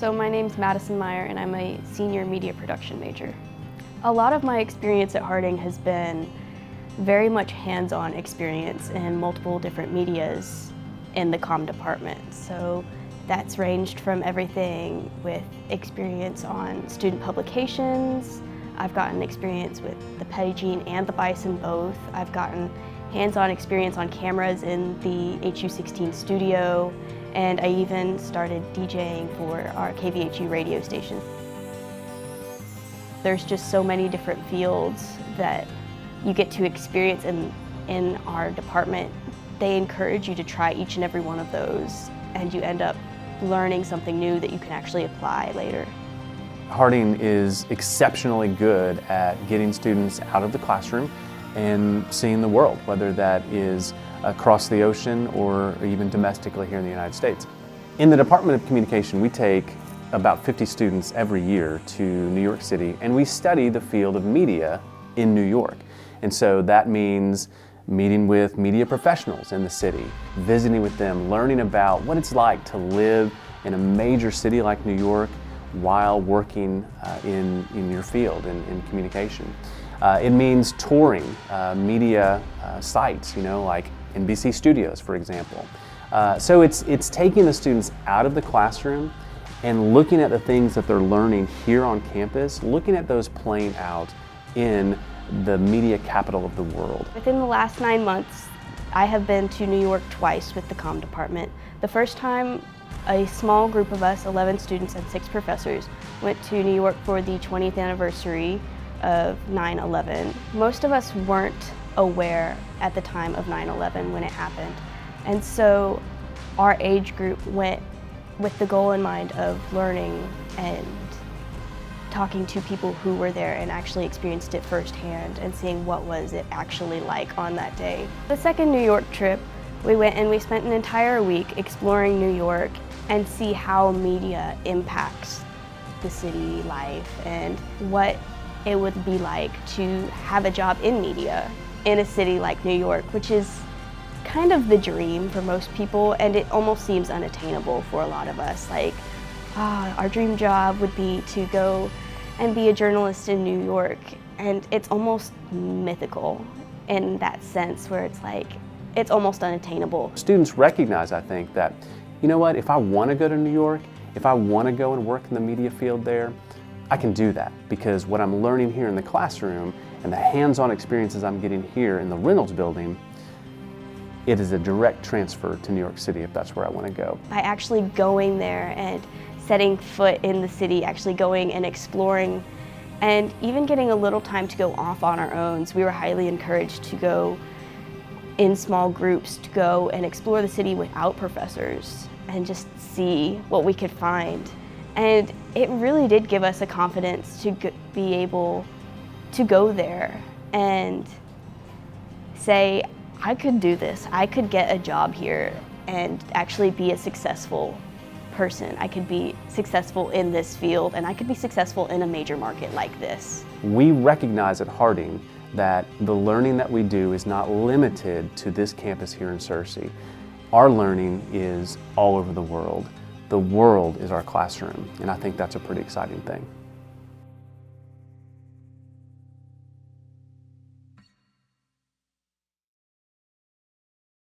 So my name's Madison Meyer and I'm a senior media production major. A lot of my experience at Harding has been very much hands-on experience in multiple different medias in the comm department. So that's ranged from everything with experience on student publications. I've gotten experience with the Petit Jean and the Bison both. I've gotten hands-on experience on cameras in the HU16 studio, and I even started DJing for our KVHU radio station. There's just so many different fields that you get to experience in our department. They encourage you to try each and every one of those, and you end up learning something new that you can actually apply later. Harding is exceptionally good at getting students out of the classroom and seeing the world, whether that is across the ocean or even domestically here in the United States. In the Department of Communication, we take about 50 students every year to New York City, and we study the field of media in New York. And so that means meeting with media professionals in the city, visiting with them, learning about what it's like to live in a major city like New York while working in your field in communication. It means touring media sites, like NBC Studios, for example. So it's taking the students out of the classroom and looking at the things that they're learning here on campus, looking at those playing out in the media capital of the world. Within the last 9 months, I have been to New York twice with the comm department. The first time, a small group of us, 11 students and 6 professors, went to New York for the 20th anniversary of 9/11. Most of us weren't aware at the time of 9/11 when it happened. And so our age group went with the goal in mind of learning and talking to people who were there and actually experienced it firsthand and seeing what was it actually like on that day. The second New York trip, we went and we spent an entire week exploring New York and see how media impacts the city life and what it would be like to have a job in media in a city like New York, which is kind of the dream for most people, and it almost seems unattainable for a lot of us. Like, our dream job would be to go and be a journalist in New York, and it's almost mythical in that sense where it's like, it's almost unattainable. Students recognize, I think, that, you know what, if I want to go to New York, if I want to go and work in the media field there, I can do that because what I'm learning here in the classroom and the hands-on experiences I'm getting here in the Reynolds building, it is a direct transfer to New York City if that's where I want to go. By actually going there and setting foot in the city, actually going and exploring, and even getting a little time to go off on our own. So we were highly encouraged to go in small groups, to go and explore the city without professors and just see what we could find. And it really did give us a confidence to be able to go there and say, I could do this. I could get a job here and actually be a successful person. I could be successful in this field, and I could be successful in a major market like this. We recognize at Harding that the learning that we do is not limited to this campus here in Searcy. Our learning is all over the world. The world is our classroom, and I think that's a pretty exciting thing.